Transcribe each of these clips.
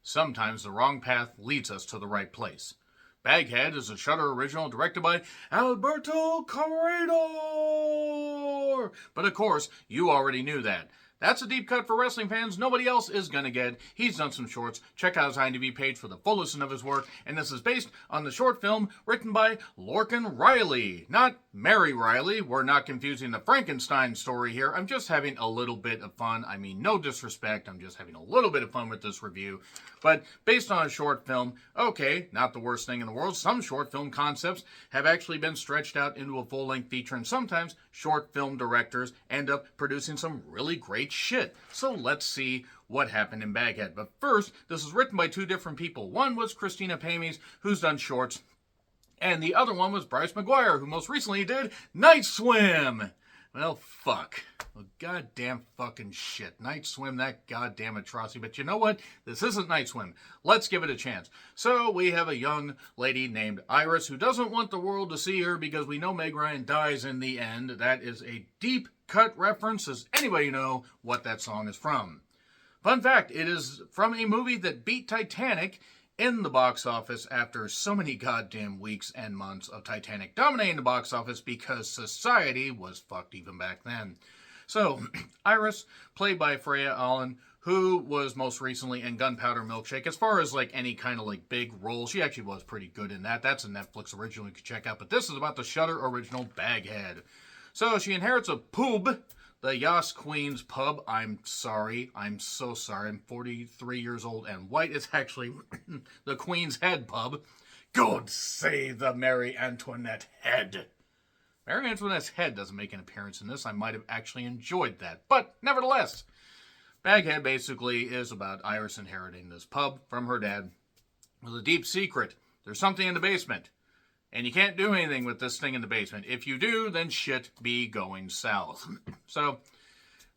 Sometimes the wrong path leads us to the right place. Baghead is a Shudder original directed by Alberto Corredor. But of course, you already knew that. That's a deep cut for wrestling fans nobody else is gonna get. He's done some shorts. Check out his IMDb page for the full list of his work. And this is based on the short film written by Lorcan Riley. Not Mary Riley. We're not confusing the Frankenstein story here. I'm just having a little bit of fun. I mean, no disrespect. I'm just having a little bit of fun with this review. But based on a short film, okay, not the worst thing in the world. Some short film concepts have actually been stretched out into a full-length feature, and sometimes short film directors end up producing some really great shit. So let's see what happened in Baghead. But first, this is written by two different people. One was Christina Pamies, who's done shorts, and the other one was Bryce McGuire, who most recently did Night Swim. Well, fuck. Well, goddamn fucking shit. Night Swim, that goddamn atrocity. But you know what? This isn't Night Swim. Let's give it a chance. So we have a young lady named Iris who doesn't want the world to see her because we know Meg Ryan dies in the end. That is a deep cut reference. Does anybody know what that song is from? Fun fact, it is from a movie that beat Titanic in the box office after so many goddamn weeks and months of Titanic dominating the box office because society was fucked even back then. So, Iris, played by Freya Allen, who was most recently in Gunpowder Milkshake. As far as like any kind of like big role, she actually was pretty good in that. That's a Netflix original you can check out. But this is about the Shudder original Baghead. So she inherits a pub, the Yas Queen's pub. I'm sorry. I'm so sorry. I'm 43 years old and white. It's actually the Queen's Head pub. God save the Marie Antoinette head. Marie Antoinette's head doesn't make an appearance in this. I might have actually enjoyed that. But nevertheless, Baghead basically is about Iris inheriting this pub from her dad with a deep secret. There's something in the basement. And you can't do anything with this thing in the basement. If you do, then shit be going south. So,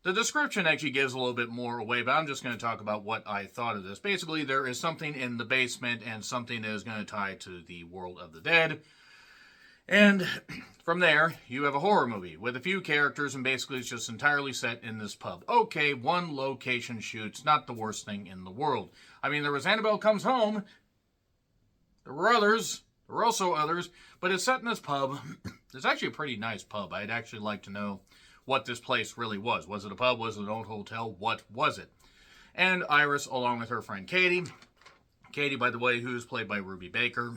the description actually gives a little bit more away, but I'm just going to talk about what I thought of this. Basically, there is something in the basement, and something that is going to tie to the world of the dead. And from there, you have a horror movie with a few characters, and basically it's just entirely set in this pub. Okay, one location shoots, not the worst thing in the world. I mean, there was Annabelle Comes Home. There were others. There were also others, but it's set in this pub. It's actually a pretty nice pub. I'd actually like to know what this place really was. Was it a pub? Was it an old hotel? What was it? And Iris, along with her friend Katie. Katie, by the way, who's played by Ruby Baker,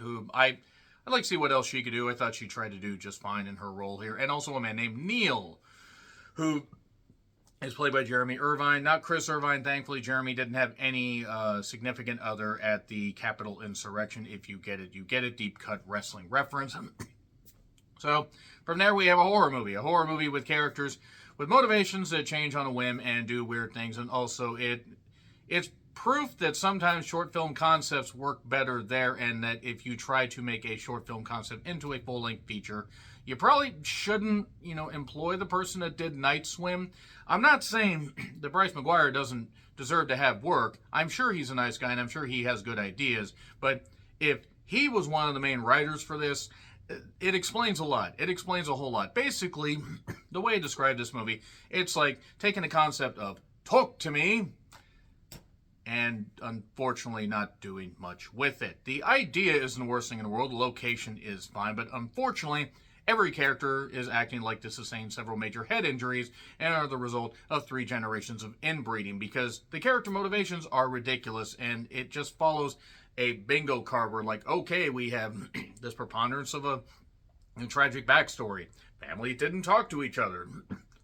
who I'd like to see what else she could do. I thought she tried to do just fine in her role here. And also a man named Neil, who is played by Jeremy Irvine. Not Chris Irvine, thankfully. Jeremy didn't have any significant other at the Capitol insurrection. If you get it, you get it. Deep cut wrestling reference. So, from there we have a horror movie. A horror movie with characters with motivations that change on a whim and do weird things. And also, it's proof that sometimes short film concepts work better there, and that if you try to make a short film concept into a full-length feature, you probably shouldn't, employ the person that did Night Swim. I'm not saying that Bryce McGuire doesn't deserve to have work. I'm sure he's a nice guy, and I'm sure he has good ideas. But if he was one of the main writers for this, it explains a lot. It explains a whole lot. Basically, the way I describe this movie, it's like taking the concept of talk to me and unfortunately not doing much with it. The idea isn't the worst thing in the world. The location is fine, but unfortunately, every character is acting like they sustained several major head injuries and are the result of 3 generations of inbreeding, because the character motivations are ridiculous and it just follows a bingo card where, like, okay, we have this preponderance of a tragic backstory. Family didn't talk to each other.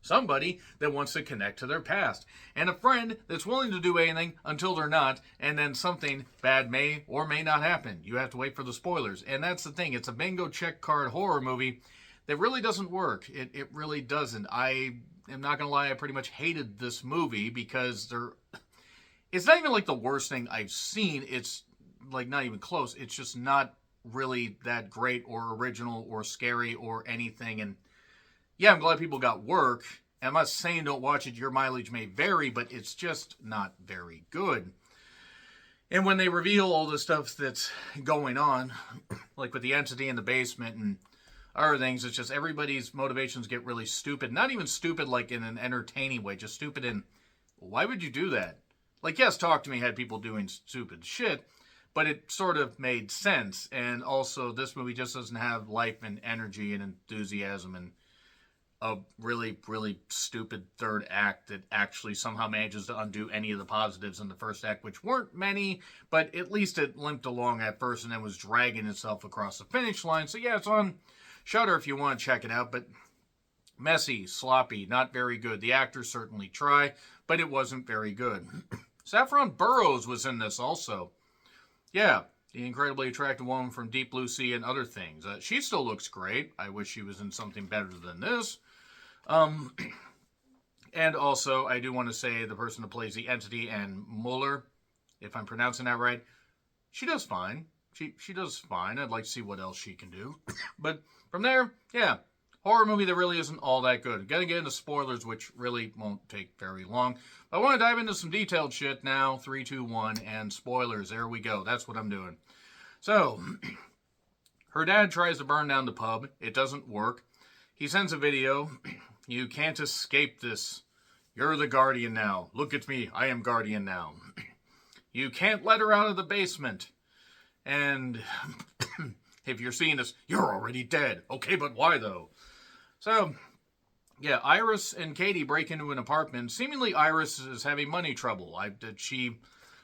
Somebody that wants to connect to their past. And a friend that's willing to do anything until they're not, and then something bad may or may not happen. You have to wait for the spoilers. And that's the thing. It's a bingo check card horror movie that really doesn't work. It really doesn't. I am not going to lie, I pretty much hated this movie because it's not even like the worst thing I've seen. It's like not even close. It's just not really that great or original or scary or anything. And yeah, I'm glad people got work. I'm not saying don't watch it. Your mileage may vary, but it's just not very good. And when they reveal all the stuff that's going on, like with the entity in the basement and other things, it's just everybody's motivations get really stupid. Not even stupid like in an entertaining way, just stupid in, why would you do that? Like, yes, Talk to Me had people doing stupid shit, but it sort of made sense. And also, this movie just doesn't have life and energy and enthusiasm and a really, really stupid third act that actually somehow manages to undo any of the positives in the first act, which weren't many, but at least it limped along at first and then was dragging itself across the finish line. So yeah, it's on Shudder if you want to check it out, but messy, sloppy, not very good. The actors certainly try, but it wasn't very good. Saffron Burrows was in this also. Yeah, the incredibly attractive woman from Deep Blue Sea and other things. She still looks great. I wish she was in something better than this. And also, I do want to say the person who plays the entity, Anne Muller, if I'm pronouncing that right, she does fine. She does fine. I'd like to see what else she can do. But from there, yeah, horror movie that really isn't all that good. Gotta get into spoilers, which really won't take very long. But I want to dive into some detailed shit now. 3, 2, 1, and spoilers. There we go. That's what I'm doing. So, her dad tries to burn down the pub. It doesn't work. He sends a video. You can't escape this. You're the guardian now. Look at me. I am guardian now. You can't let her out of the basement. And if you're seeing this, you're already dead. Okay, but why though? So, yeah, Iris and Katie break into an apartment. Seemingly Iris is having money trouble. She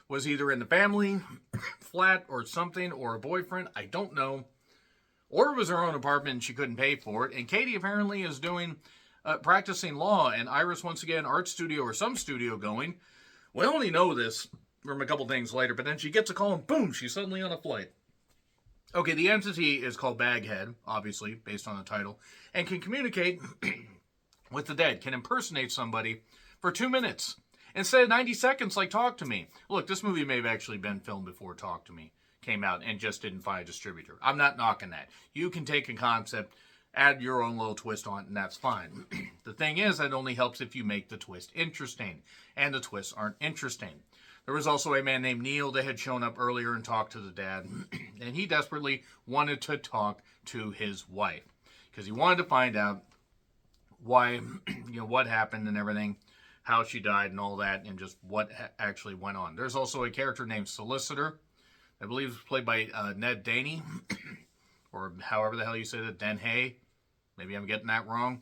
was either in the family flat or something, or a boyfriend. I don't know. Or it was her own apartment and she couldn't pay for it. And Katie apparently is practicing law, and Iris, once again, art studio or some studio going. We only know this from a couple things later, but then she gets a call and boom, she's suddenly on a flight. Okay, the entity is called Baghead, obviously, based on the title, and can communicate with the dead, can impersonate somebody for 2 minutes. Instead of 90 seconds like Talk to Me. Look, this movie may have actually been filmed before Talk to Me came out and just didn't find a distributor. I'm not knocking that. You can take a concept, add your own little twist on it, and that's fine. The thing is, that only helps if you make the twist interesting. And the twists aren't interesting. There was also a man named Neil that had shown up earlier and talked to the dad. And he desperately wanted to talk to his wife. Because he wanted to find out why, what happened and everything. How she died and all that. And just what actually went on. There's also a character named Solicitor. I believe it's played by Ned Daney. Or however the hell you say that. Den Hay. Maybe I'm getting that wrong.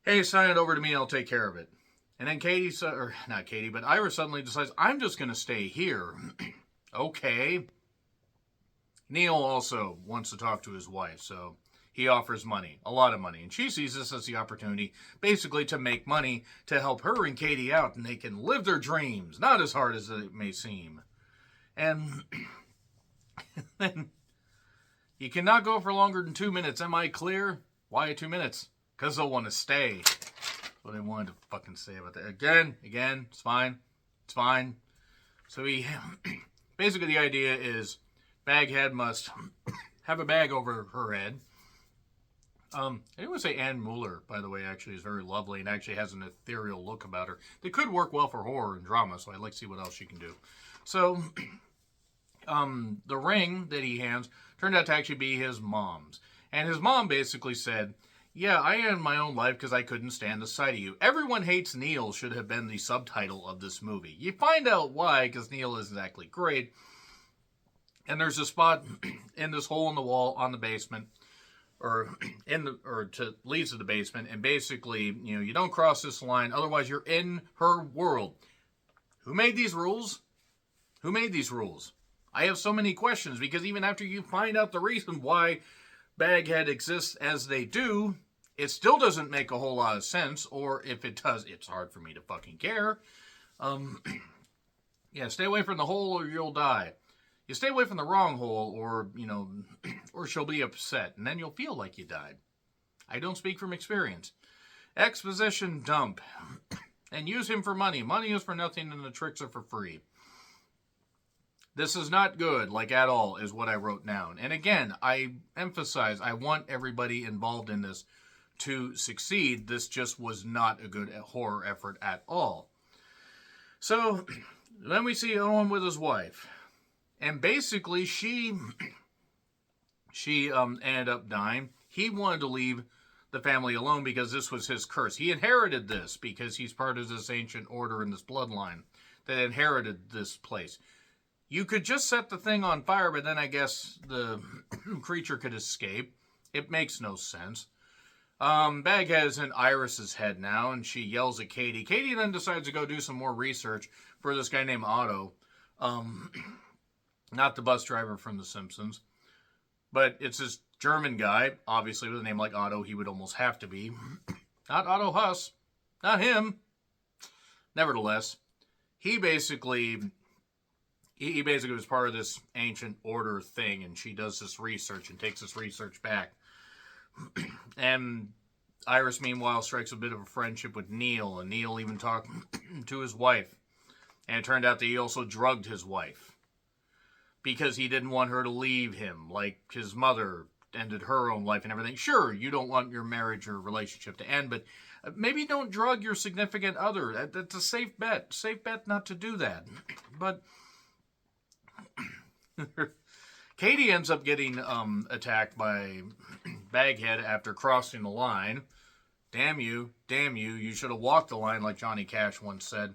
Hey, sign it over to me. I'll take care of it. And then not Katie, but Iris suddenly decides, I'm just going to stay here. Okay. Neil also wants to talk to his wife, so he offers money, a lot of money. And she sees this as the opportunity, basically, to make money to help her and Katie out, and they can live their dreams, not as hard as it may seem. And then you cannot go for longer than 2 minutes. Am I clear? Why 2 minutes? Because they'll want to stay. That's what I wanted to fucking say about that. Again, it's fine. It's fine. So basically the idea is Baghead must have a bag over her head. I didn't want to say Anne Muller, by the way, actually is very lovely and actually has an ethereal look about her. That could work well for horror and drama, so I'd like to see what else she can do. So, the ring that he hands turned out to actually be his mom's. And his mom basically said, yeah, I ended my own life because I couldn't stand the sight of you. Everyone Hates Neil should have been the subtitle of this movie. You find out why, because Neil isn't exactly great. And there's a spot in this hole in the wall on the basement, leads to the basement, and basically, you don't cross this line, otherwise you're in her world. Who made these rules? Who made these rules? I have so many questions, because even after you find out the reason why Baghead exists as they do, it still doesn't make a whole lot of sense, or if it does, it's hard for me to fucking care. Yeah, stay away from the hole or you'll die. You stay away from the wrong hole, or, or she'll be upset, and then you'll feel like you died. I don't speak from experience. Exposition dump. And use him for money. Money is for nothing, and the tricks are for free. This is not good, like at all, is what I wrote down. And again, I emphasize, I want everybody involved in this to succeed. This just was not a good horror effort at all. So, then we see Owen with his wife. And basically, she ended up dying. He wanted to leave the family alone because this was his curse. He inherited this because he's part of this ancient order in this bloodline that inherited this place. You could just set the thing on fire, but then I guess the creature could escape. It makes no sense. Baghead is in Iris's head now, and she yells at Katie. Katie then decides to go do some more research for this guy named Otto. Not the bus driver from The Simpsons, but it's this German guy, obviously with a name like Otto, he would almost have to be. Not Otto Huss. Not him. Nevertheless, he basically was part of this ancient order thing, and she does this research and takes this research back. And Iris, meanwhile, strikes a bit of a friendship with Neil, and Neil even talked to his wife. And it turned out that he also drugged his wife because he didn't want her to leave him, like his mother ended her own life and everything. Sure, you don't want your marriage or relationship to end, but maybe don't drug your significant other. That's a safe bet. Safe bet not to do that. But Katie ends up getting attacked by Baghead after crossing the line. Damn you, you should have walked the line like Johnny Cash once said.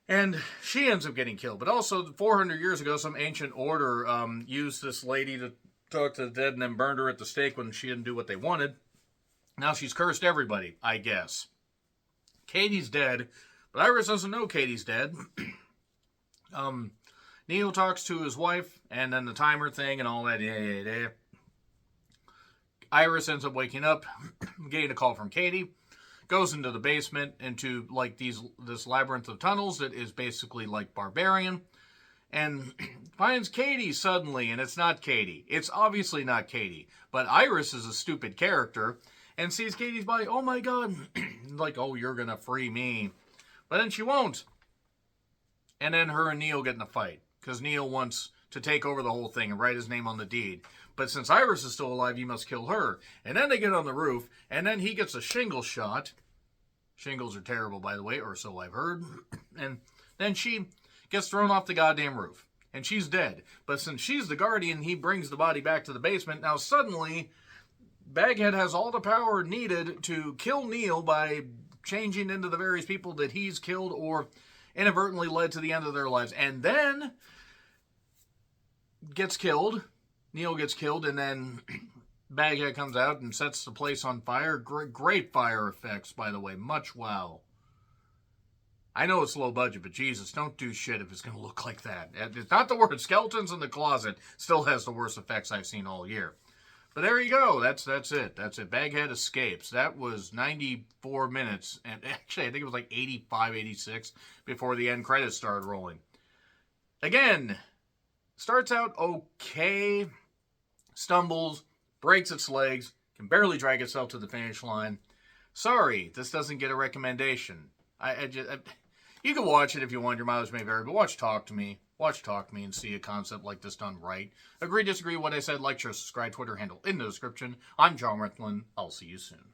And she ends up getting killed. But also, 400 years ago, some ancient order used this lady to talk to the dead and then burned her at the stake when she didn't do what they wanted. Now she's cursed everybody, I guess. Katie's dead, but Iris doesn't know Katie's dead. Neil talks to his wife, and then the timer thing and all that. Yeah. Iris ends up waking up, getting a call from Katie, goes into the basement, into like this labyrinth of tunnels that is basically like Barbarian, and finds Katie suddenly, and it's not Katie. It's obviously not Katie, but Iris is a stupid character, and sees Katie's body. Oh my god. Like, oh, you're gonna free me. But then she won't. And then her and Neil get in a fight, because Neil wants to take over the whole thing and write his name on the deed. But since Iris is still alive, he must kill her. And then they get on the roof, and then he gets a shingle shot. Shingles are terrible, by the way, or so I've heard. And then she gets thrown off the goddamn roof. And she's dead. But since she's the guardian, he brings the body back to the basement. Now suddenly, Baghead has all the power needed to kill Neil by changing into the various people that he's killed or inadvertently led to the end of their lives. And then gets killed. Neil gets killed, and then Baghead comes out and sets the place on fire. Great fire effects, by the way. Much wow. I know it's low budget, but Jesus, don't do shit if it's going to look like that. It's not the worst. Skeletons in the Closet still has the worst effects I've seen all year. But there you go. That's it. Baghead escapes. That was 94 minutes. And actually, I think it was like 85, 86 before the end credits started rolling. Again, starts out okay. Stumbles, breaks its legs, can barely drag itself to the finish line. Sorry, this doesn't get a recommendation. You can watch it if you want. Your mileage may vary, but watch Talk to Me. Watch Talk to Me and see a concept like this done right. Agree, disagree, what I said, like, share, subscribe, Twitter handle in the description. I'm John Rickland. I'll see you soon.